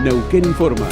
Neuquén Informa.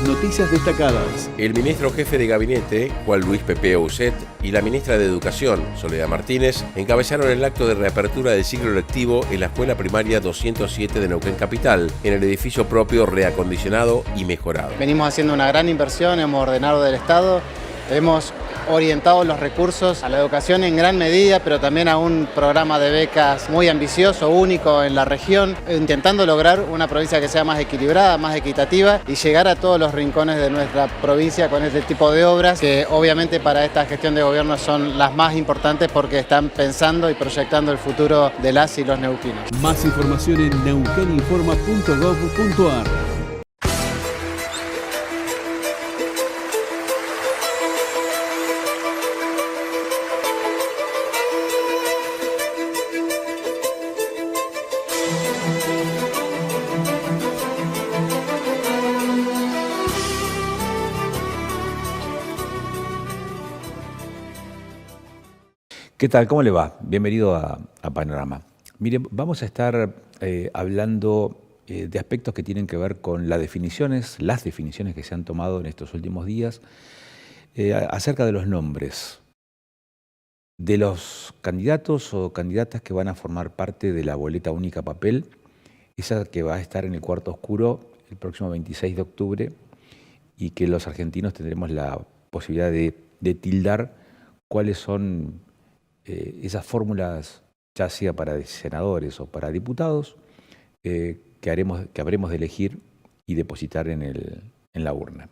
Noticias destacadas. El ministro jefe de gabinete, Juan Luis Pepe Auset, y la ministra de Educación, Soledad Martínez, encabezaron el acto de reapertura del ciclo lectivo en la escuela primaria 207 de Neuquén Capital, en el edificio propio reacondicionado y mejorado. Venimos haciendo una gran inversión, hemos ordenado del Estado, hemos orientado los recursos a la educación en gran medida, pero también a un programa de becas muy ambicioso, único en la región, intentando lograr una provincia que sea más equilibrada, más equitativa y llegar a todos los rincones de nuestra provincia con este tipo de obras que obviamente para esta gestión de gobierno son las más importantes porque están pensando y proyectando el futuro de las y los neuquinos. Más información en neuqueninforma.gov.ar. ¿Qué tal? ¿Cómo le va? Bienvenido a Panorama. Mire, vamos a estar hablando de aspectos que tienen que ver con las definiciones que se han tomado en estos últimos días acerca de los nombres de los candidatos o candidatas que van a formar parte de la boleta única papel, esa que va a estar en el cuarto oscuro el próximo 26 de octubre y que los argentinos tendremos la posibilidad de tildar cuáles son esas fórmulas, ya sea para senadores o para diputados, que habremos de elegir y depositar en la urna.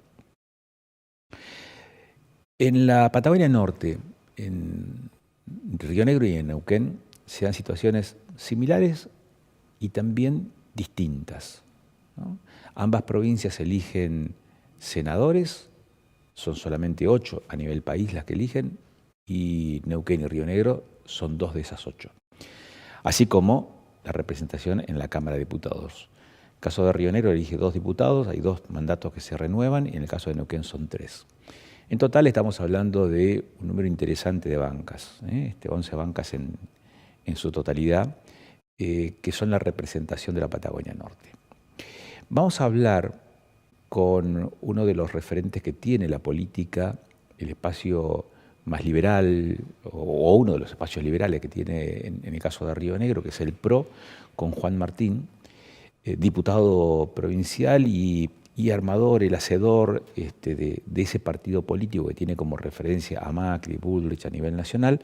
En la Patagonia Norte, en Río Negro y en Neuquén, se dan situaciones similares y también distintas, ¿no? Ambas provincias eligen senadores, son solamente 8 a nivel país las que eligen, y Neuquén y Río Negro son 2 de esas 8. Así como la representación en la Cámara de Diputados. En el caso de Río Negro elige 2 diputados, hay 2 mandatos que se renuevan, y en el caso de Neuquén son 3. En total estamos hablando de un número interesante de bancas, 11 bancas en su totalidad, que son la representación de la Patagonia Norte. Vamos a hablar con uno de los referentes que tiene la política, el espacio más liberal, o uno de los espacios liberales que tiene en el caso de Río Negro, que es el PRO, con Juan Martín, diputado provincial y armador, el hacedor de ese partido político que tiene como referencia a Macri, Bullrich a nivel nacional,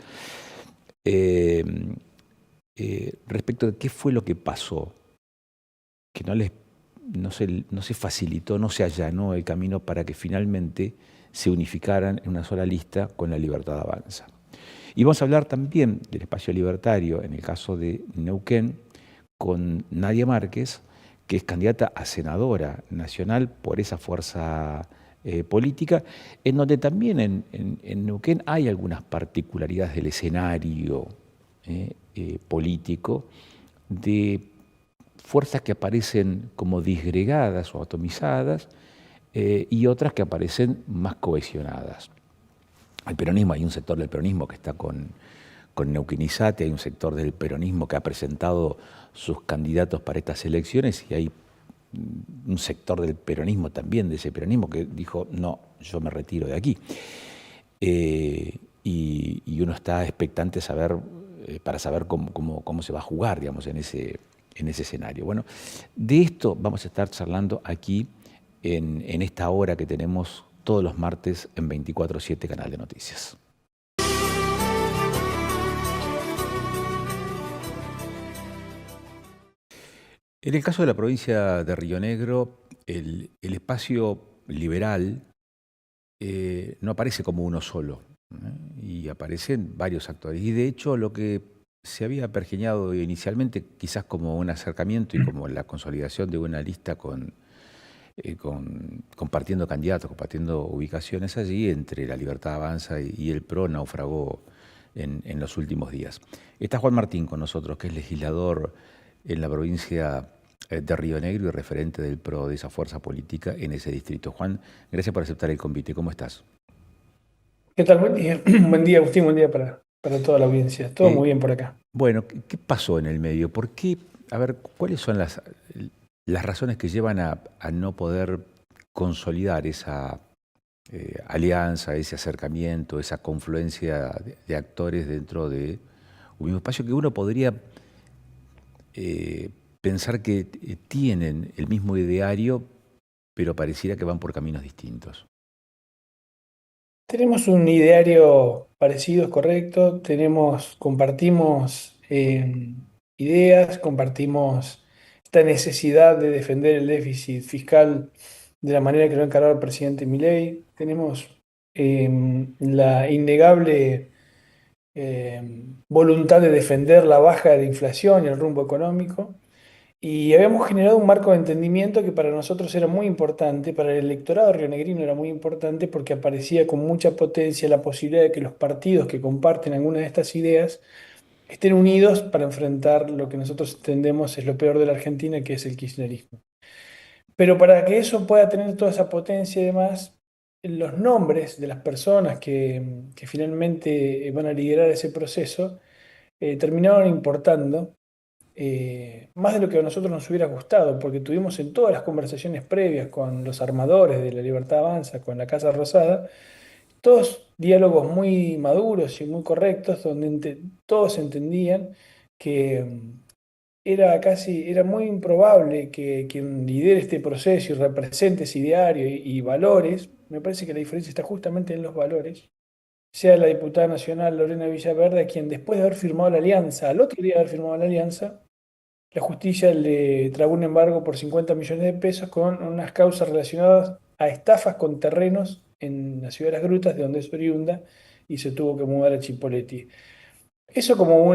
respecto de qué fue lo que pasó, que no se facilitó, no se allanó el camino para que finalmente se unificaran en una sola lista con La Libertad Avanza. Y vamos a hablar también del espacio libertario, en el caso de Neuquén, con Nadia Márquez, que es candidata a senadora nacional por esa fuerza política, en donde también en Neuquén hay algunas particularidades del escenario político, de fuerzas que aparecen como disgregadas o atomizadas, y otras que aparecen más cohesionadas. El peronismo, hay un sector del peronismo que está con Neuquinizate, hay un sector del peronismo que ha presentado sus candidatos para estas elecciones y hay un sector del peronismo también, de ese peronismo, que dijo, no, yo me retiro de aquí. Y uno está expectante para saber cómo se va a jugar, digamos, en ese escenario. Bueno, de esto vamos a estar charlando aquí en esta hora que tenemos todos los martes en 24/7 Canal de Noticias. En el caso de la provincia de Río Negro, el espacio liberal no aparece como uno solo, y aparecen varios actores. Y de hecho lo que se había pergeñado inicialmente quizás como un acercamiento y como la consolidación de una lista compartiendo candidatos, compartiendo ubicaciones allí entre La Libertad Avanza y el PRO, naufragó en los últimos días. Está Juan Martín con nosotros, que es legislador en la provincia de Río Negro y referente del PRO, de esa fuerza política en ese distrito. Juan, gracias por aceptar el convite. ¿Cómo estás? ¿Qué tal? Buen día. Buen día, Agustín. Buen día para toda la audiencia. Todo muy bien por acá. Bueno, ¿qué pasó en el medio? ¿Por qué? A ver, ¿cuáles son las razones que llevan a no poder consolidar esa alianza, ese acercamiento, esa confluencia de actores dentro de un mismo espacio que uno podría pensar que tienen el mismo ideario, pero pareciera que van por caminos distintos. Tenemos un ideario parecido, es correcto. Compartimos ideas, compartimos esta necesidad de defender el déficit fiscal de la manera que lo ha encargado el presidente Milei. Tenemos la innegable voluntad de defender la baja de inflación y el rumbo económico. Y habíamos generado un marco de entendimiento que para nosotros era muy importante, para el electorado rionegrino era muy importante porque aparecía con mucha potencia la posibilidad de que los partidos que comparten alguna de estas ideas estén unidos para enfrentar lo que nosotros entendemos es lo peor de la Argentina, que es el kirchnerismo. Pero para que eso pueda tener toda esa potencia y demás, los nombres de las personas que finalmente van a liderar ese proceso terminaron importando más de lo que a nosotros nos hubiera gustado, porque tuvimos en todas las conversaciones previas con los armadores de La Libertad Avanza, con la Casa Rosada, todos diálogos muy maduros y muy correctos, donde todos entendían que era muy improbable que quien lidere este proceso y represente ese ideario y valores, me parece que la diferencia está justamente en los valores, sea la diputada nacional Lorena Villaverde, a quien después de haber firmado la alianza, al otro día de haber firmado la alianza, la justicia le trabó un embargo por 50 millones de pesos con unas causas relacionadas a estafas con terrenos en la ciudad de Las Grutas, de donde es oriunda, y se tuvo que mudar a Chipoleti. Eso como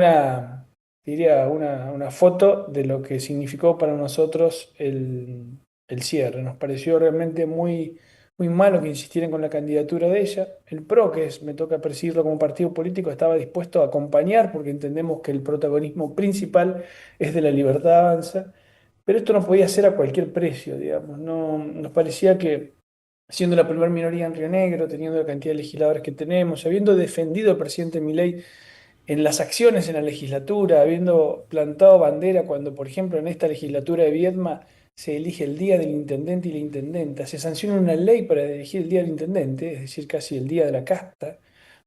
diría, una foto de lo que significó para nosotros el cierre. Nos pareció realmente muy, muy malo que insistieran con la candidatura de ella. El PRO, me toca percibirlo como partido político, estaba dispuesto a acompañar porque entendemos que el protagonismo principal es de La Libertad Avanza, pero esto no podía ser a cualquier precio, digamos. No, nos parecía que siendo la primer minoría en Río Negro, teniendo la cantidad de legisladores que tenemos, habiendo defendido al presidente Milei en las acciones en la legislatura, habiendo plantado bandera cuando, por ejemplo, en esta legislatura de Viedma se elige el día del intendente y la intendenta, se sanciona una ley para elegir el día del intendente, es decir, casi el día de la casta,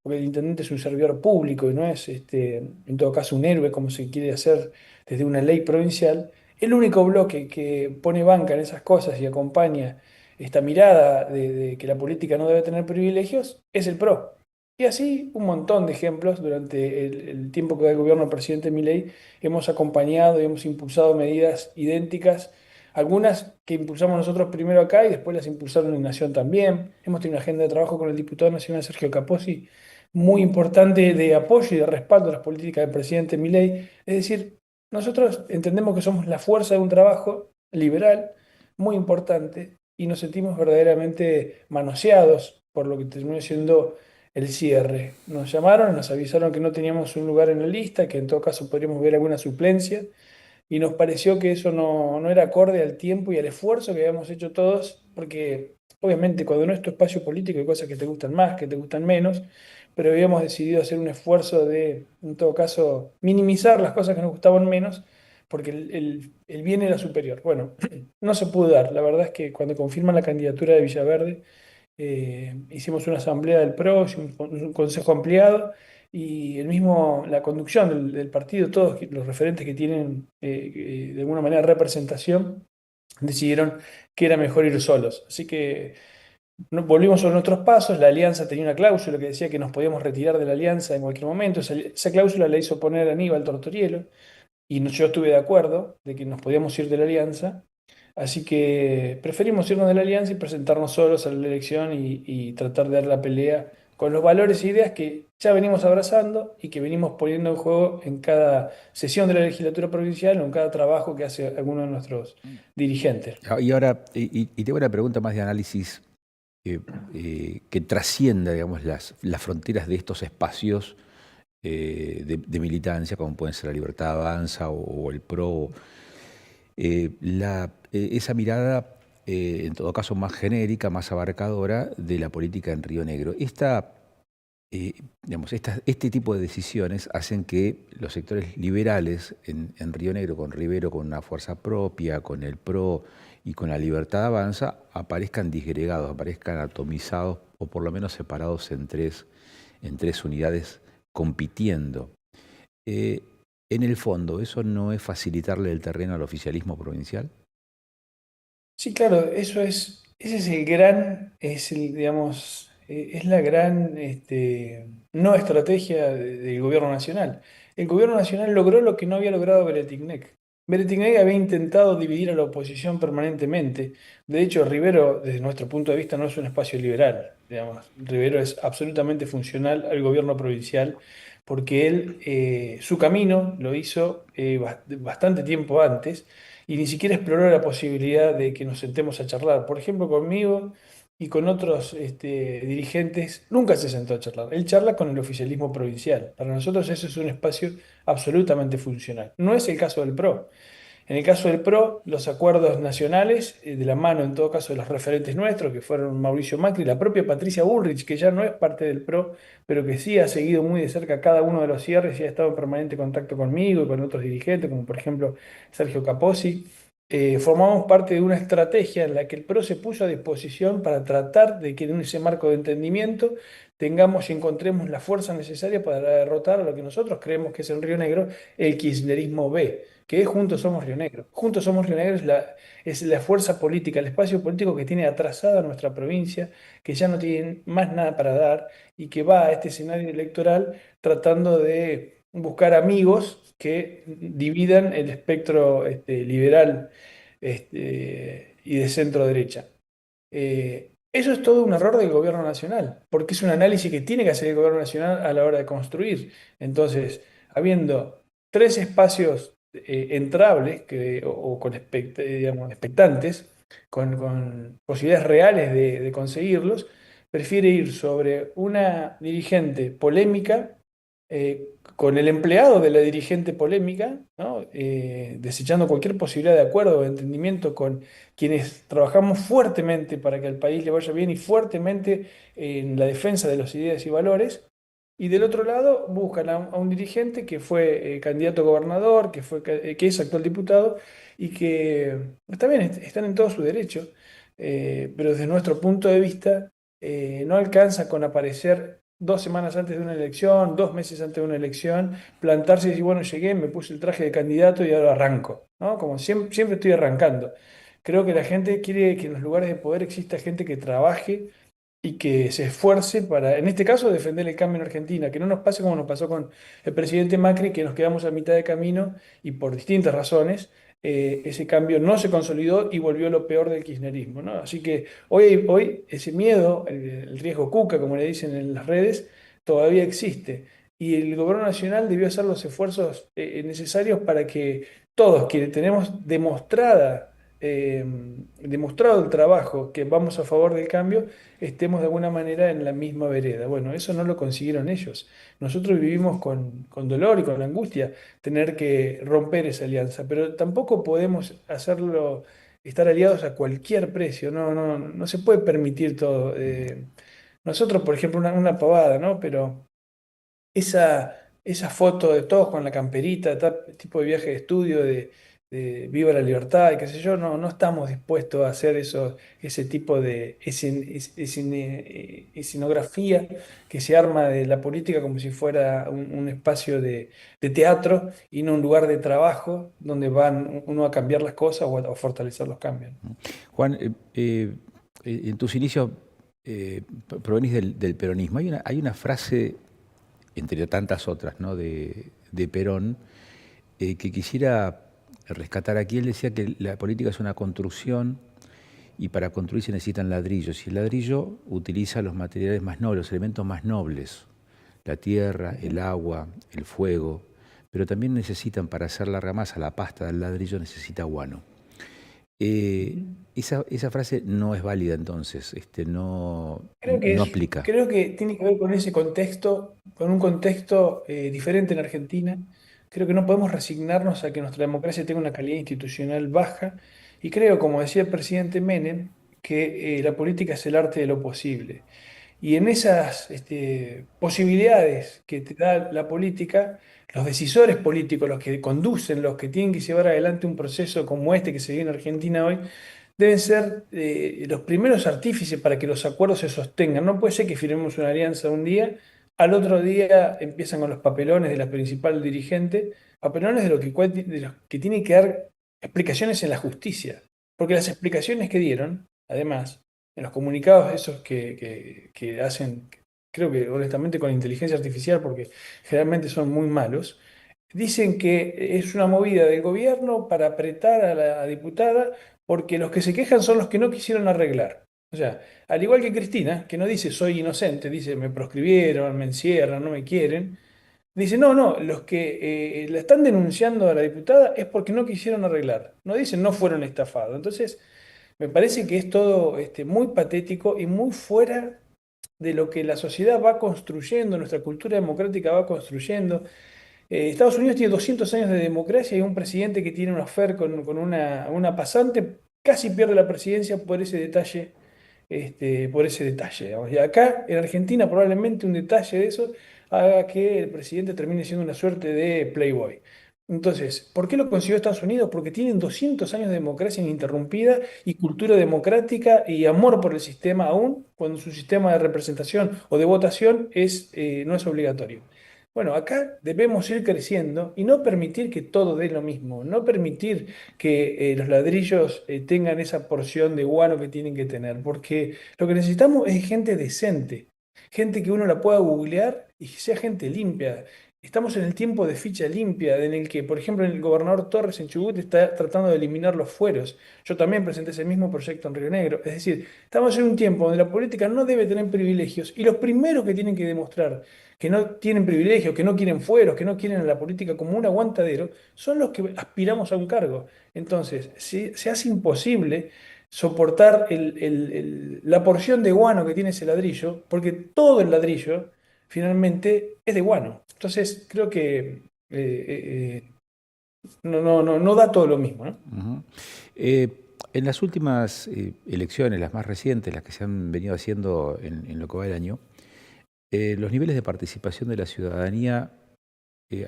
porque el intendente es un servidor público y no es, en todo caso, un héroe como se quiere hacer desde una ley provincial. El único bloque que pone banca en esas cosas y acompaña esta mirada de que la política no debe tener privilegios es el PRO. Y así un montón de ejemplos durante el tiempo que da el gobierno del presidente Milei hemos acompañado y hemos impulsado medidas idénticas, algunas que impulsamos nosotros primero acá y después las impulsaron en Nación también. Hemos tenido una agenda de trabajo con el diputado nacional Sergio Capozzi muy importante de apoyo y de respaldo a las políticas del presidente Milei. Es decir, nosotros entendemos que somos la fuerza de un trabajo liberal muy importante y nos sentimos verdaderamente manoseados por lo que terminó siendo el cierre. Nos llamaron, nos avisaron que no teníamos un lugar en la lista, que en todo caso podríamos ver alguna suplencia, y nos pareció que eso no era acorde al tiempo y al esfuerzo que habíamos hecho todos, porque obviamente cuando no es tu espacio político hay cosas que te gustan más, que te gustan menos, pero habíamos decidido hacer un esfuerzo de, en todo caso, minimizar las cosas que nos gustaban menos, porque el bien era superior. Bueno, no se pudo dar. La verdad es que cuando confirman la candidatura de Villaverde, hicimos una asamblea del PRO, un consejo ampliado y la conducción del partido, todos los referentes que tienen de alguna manera representación, decidieron que era mejor ir solos. Así que volvimos sobre nuestros pasos. La alianza tenía una cláusula que decía que nos podíamos retirar de la alianza en cualquier momento. Esa cláusula la hizo poner Aníbal Tortorielo y yo estuve de acuerdo de que nos podíamos ir de la alianza. Así que preferimos irnos de la alianza y presentarnos solos a la elección y tratar de dar la pelea con los valores e ideas que ya venimos abrazando y que venimos poniendo en juego en cada sesión de la legislatura provincial o en cada trabajo que hace alguno de nuestros dirigentes. Y ahora, y tengo una pregunta más de análisis que trascienda, digamos, las fronteras de estos espacios de militancia, como pueden ser La Libertad Avanza o el PRO. Esa mirada, en todo caso, más genérica, más abarcadora de la política en Río Negro. Digamos, este tipo de decisiones hacen que los sectores liberales en Río Negro, con Rivero con una fuerza propia, con el PRO y con la Libertad Avanza, aparezcan disgregados, aparezcan atomizados o por lo menos separados en tres unidades compitiendo. En el fondo, ¿eso no es facilitarle el terreno al oficialismo provincial? Sí, claro, ese es el gran, digamos, es la gran no estrategia del gobierno nacional. El gobierno nacional logró lo que no había logrado Beretilnec. Beretilnec había intentado dividir a la oposición permanentemente. De hecho, Rivero, desde nuestro punto de vista, no es un espacio liberal. Digamos, Rivero es absolutamente funcional al gobierno provincial porque él, su camino lo hizo bastante tiempo antes y ni siquiera exploró la posibilidad de que nos sentemos a charlar. Por ejemplo, conmigo y con otros dirigentes, nunca se sentó a charlar. Él charla con el oficialismo provincial. Para nosotros eso es un espacio absolutamente funcional. No es el caso del PRO. En el caso del PRO, los acuerdos nacionales, de la mano en todo caso de los referentes nuestros, que fueron Mauricio Macri, la propia Patricia Bullrich, que ya no es parte del PRO, pero que sí ha seguido muy de cerca cada uno de los cierres y ha estado en permanente contacto conmigo y con otros dirigentes, como por ejemplo Sergio Capozzi. Formamos parte de una estrategia en la que el PRO se puso a disposición para tratar de que en ese marco de entendimiento tengamos y encontremos la fuerza necesaria para derrotar a lo que nosotros creemos que es en Río Negro el kirchnerismo B, que es Juntos Somos Río Negro. Juntos Somos Río Negro es la fuerza política, el espacio político que tiene atrasada nuestra provincia, que ya no tiene más nada para dar y que va a este escenario electoral tratando de buscar amigos que dividan el espectro liberal y de centro derecha. Eso es todo un error del gobierno nacional, porque es un análisis que tiene que hacer el gobierno nacional a la hora de construir. Entonces, habiendo tres espacios entrables o con digamos, expectantes, con posibilidades reales de conseguirlos, prefiere ir sobre una dirigente polémica, con el empleado de la dirigente polémica, ¿no? Desechando cualquier posibilidad de acuerdo o de entendimiento con quienes trabajamos fuertemente para que al país le vaya bien y fuertemente en la defensa de las ideas y valores. Y del otro lado buscan a un dirigente que fue candidato a gobernador, que es actual diputado y que está bien, están en todo su derecho, pero desde nuestro punto de vista no alcanza con aparecer 2 semanas antes de una elección, 2 meses antes de una elección, plantarse y decir, bueno, llegué, me puse el traje de candidato y ahora arranco, ¿no? Como siempre, siempre estoy arrancando. Creo que la gente quiere que en los lugares de poder exista gente que trabaje y que se esfuerce para, en este caso, defender el cambio en Argentina, que no nos pase como nos pasó con el presidente Macri, que nos quedamos a mitad de camino y por distintas razones ese cambio no se consolidó y volvió lo peor del kirchnerismo, ¿no? Así que hoy ese miedo, el riesgo cuca, como le dicen en las redes, todavía existe. Y el gobierno nacional debió hacer los esfuerzos necesarios para que todos quienes tenemos demostrado el trabajo, que vamos a favor del cambio, estemos de alguna manera en la misma vereda. Bueno, eso no lo consiguieron ellos. Nosotros vivimos con dolor y con angustia tener que romper esa alianza, pero tampoco podemos hacerlo, estar aliados a cualquier precio. No, no, no se puede permitir todo. Nosotros, por ejemplo, una pavada, ¿no? Pero esa foto de todos con la camperita, tipo de viaje de estudio de Viva la Libertad y qué sé yo, no, no estamos dispuestos a hacer ese tipo de escenografía que se arma de la política como si fuera un espacio de teatro y no un lugar de trabajo donde van uno a cambiar las cosas o a fortalecer los cambios. Juan, en tus inicios provenís del peronismo. Hay una frase, entre tantas otras, ¿no? de Perón, que quisiera rescatar aquí. Él decía que la política es una construcción y para construir se necesitan ladrillos. Y el ladrillo utiliza los materiales más nobles, los elementos más nobles, la tierra, el agua, el fuego, pero también necesitan, para hacer la ramasa, la pasta del ladrillo necesita guano. Esa frase no es válida entonces, no aplica. Creo que tiene que ver con ese contexto, con un contexto diferente en Argentina. Creo que no podemos resignarnos a que nuestra democracia tenga una calidad institucional baja. Y creo, como decía el presidente Menem, que la política es el arte de lo posible. Y en esas posibilidades que te da la política, los decisores políticos, los que conducen, los que tienen que llevar adelante un proceso como este que se vive en Argentina hoy, deben ser los primeros artífices para que los acuerdos se sostengan. No puede ser que firmemos una alianza un día, al otro día empiezan con los papelones de la principal dirigente, papelones de los que tienen que dar explicaciones en la justicia. Porque las explicaciones que dieron, además, en los comunicados esos que hacen, creo que honestamente con inteligencia artificial, porque generalmente son muy malos, dicen que es una movida del gobierno para apretar a la diputada porque los que se quejan son los que no quisieron arreglar. O sea, al igual que Cristina, que no dice soy inocente, dice me proscribieron, me encierran, no me quieren. Dice, no, no, los que la están denunciando a la diputada es porque no quisieron arreglar. No dicen no fueron estafados. Entonces, me parece que es todo muy patético y muy fuera de lo que la sociedad va construyendo, nuestra cultura democrática va construyendo. Estados Unidos tiene 200 años de democracia y un presidente que tiene un affair con una pasante casi pierde la presidencia por ese detalle, digamos. Y acá, en Argentina, probablemente un detalle de eso haga que el presidente termine siendo una suerte de playboy. Entonces, ¿por qué lo consiguió Estados Unidos? Porque tienen 200 años de democracia ininterrumpida y cultura democrática y amor por el sistema, aún cuando su sistema de representación o de votación no es obligatorio. Bueno, acá debemos ir creciendo y no permitir que todo dé lo mismo, no permitir que los ladrillos tengan esa porción de guano que tienen que tener, porque lo que necesitamos es gente decente, gente que uno la pueda googlear y que sea gente limpia. Estamos en el tiempo de ficha limpia, en el que, por ejemplo, el gobernador Torres en Chubut está tratando de eliminar los fueros. Yo también presenté ese mismo proyecto en Río Negro. Es decir, estamos en un tiempo donde la política no debe tener privilegios y los primeros que tienen que demostrar que no tienen privilegios, que no quieren fueros, que no quieren a la política como un aguantadero, son los que aspiramos a un cargo. Entonces, se hace imposible soportar la porción de guano que tiene ese ladrillo, porque todo el ladrillo finalmente es de guano. Entonces, creo que no da todo lo mismo, ¿no? Ujú. En las últimas elecciones, las más recientes, las que se han venido haciendo en lo que va del año, los niveles de participación de la ciudadanía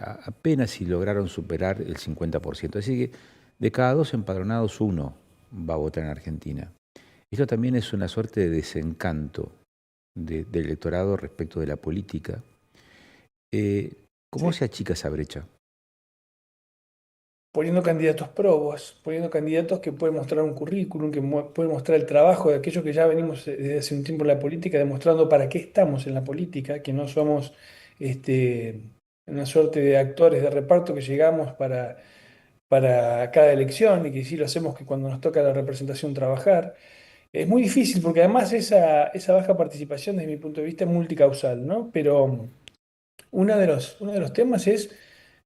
apenas si lograron superar el 50%. Es decir, que de cada 2 empadronados, 1 va a votar en Argentina. Esto también es una suerte de desencanto del electorado respecto de la política. ¿Cómo Sí. se achica esa brecha? Poniendo candidatos probos, poniendo candidatos que pueden mostrar un currículum, que pueden mostrar el trabajo de aquellos que ya venimos desde hace un tiempo en la política, demostrando para qué estamos en la política, que no somos una suerte de actores de reparto que llegamos para cada elección y que sí lo hacemos que cuando nos toca la representación trabajar. Es muy difícil porque además esa baja participación desde mi punto de vista es multicausal, ¿no? Pero uno de los temas es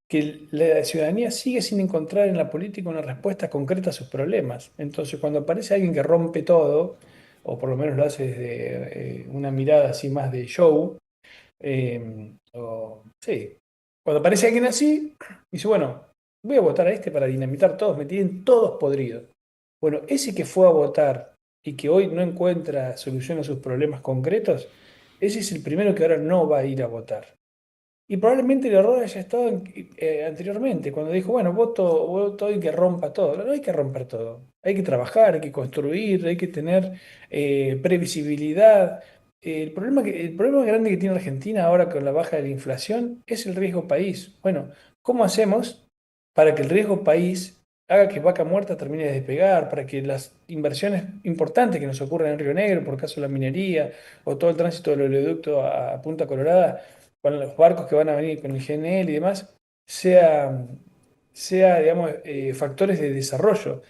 que la ciudadanía sigue sin encontrar en la política una respuesta concreta a sus problemas. Entonces, cuando aparece alguien que rompe todo, o por lo menos lo hace desde una mirada así más de show, sí, cuando aparece alguien así, dice, bueno, voy a votar a este para dinamitar todos, me tienen todos podridos. Bueno, ese que fue a votar y que hoy no encuentra solución a sus problemas concretos, ese es el primero que ahora no va a ir a votar. Y probablemente el error haya estado anteriormente, cuando dijo, bueno, voto y que rompa todo. No hay que romper todo. Hay que trabajar, hay que construir, hay que tener previsibilidad. El problema grande que tiene Argentina ahora con la baja de la inflación es el riesgo país. Bueno, ¿cómo hacemos para que el riesgo país haga que Vaca Muerta termine de despegar, para que las inversiones importantes que nos ocurren en Río Negro, por caso de la minería, o todo el tránsito del oleoducto a Punta Colorada, con los barcos que van a venir con el GNL y demás, digamos, factores de desarrollo?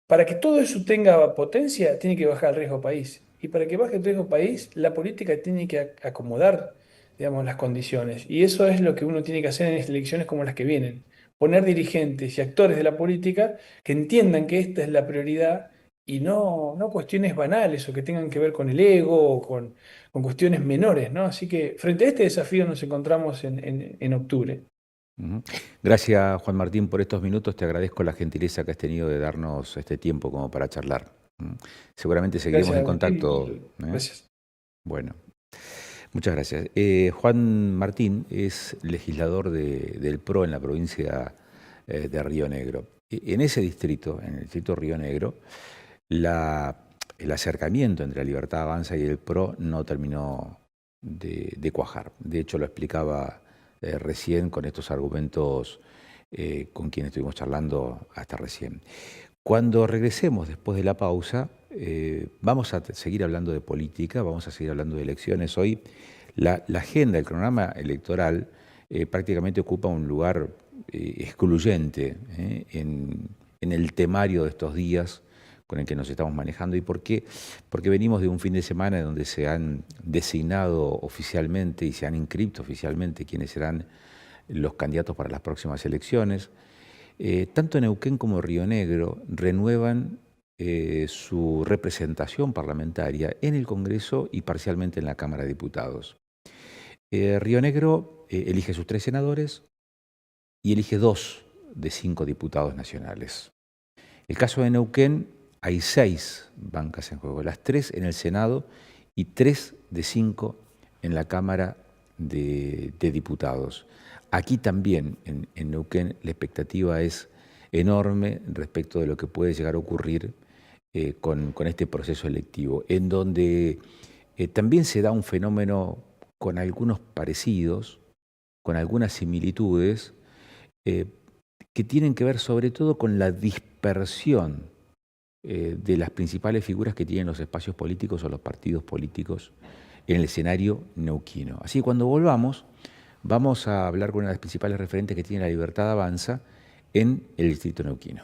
Para que todo eso tenga potencia, tiene que bajar el riesgo país. Y para que baje el riesgo país, la política tiene que acomodar, digamos, las condiciones. Y eso es lo que uno tiene que hacer en elecciones como las que vienen. Poner dirigentes y actores de la política que entiendan que esta es la prioridad y no cuestiones banales o que tengan que ver con el ego o con cuestiones menores, ¿no? Así que frente a este desafío nos encontramos en octubre. Ujú. Gracias, Juan Martín, por estos minutos. Te agradezco la gentileza que has tenido de darnos este tiempo como para charlar. Seguramente seguiremos Gracias, en Agustín. contacto. Gracias. Bueno. Muchas gracias. Juan Martín es legislador del PRO en la provincia de Río Negro. En ese distrito, en el distrito Río Negro, el acercamiento entre la Libertad Avanza y el PRO no terminó de cuajar. De hecho, lo explicaba recién con estos argumentos con quienes estuvimos charlando hasta recién. Cuando regresemos después de la pausa, vamos a seguir hablando de política, vamos a seguir hablando de elecciones. Hoy la agenda, el cronograma electoral prácticamente ocupa un lugar excluyente en el temario de estos días con el que nos estamos manejando. ¿Y por qué? Porque venimos de un fin de semana donde se han designado oficialmente y se han inscrito oficialmente quiénes serán los candidatos para las próximas elecciones. Tanto Neuquén como Río Negro renuevan su representación parlamentaria en el Congreso y parcialmente en la Cámara de Diputados. Río Negro elige sus 3 senadores y elige 2 de 5 diputados nacionales. El caso de Neuquén, hay 6 bancas en juego, las 3 en el Senado y 3 de 5 en la Cámara de Diputados. Aquí también, en Neuquén, la expectativa es enorme respecto de lo que puede llegar a ocurrir con este proceso electivo, en donde también se da un fenómeno con algunos parecidos, con algunas similitudes, que tienen que ver sobre todo con la dispersión de las principales figuras que tienen los espacios políticos o los partidos políticos en el escenario neuquino. Así que cuando volvamos, vamos a hablar con una de las principales referentes que tiene la Libertad Avanza en el distrito neuquino.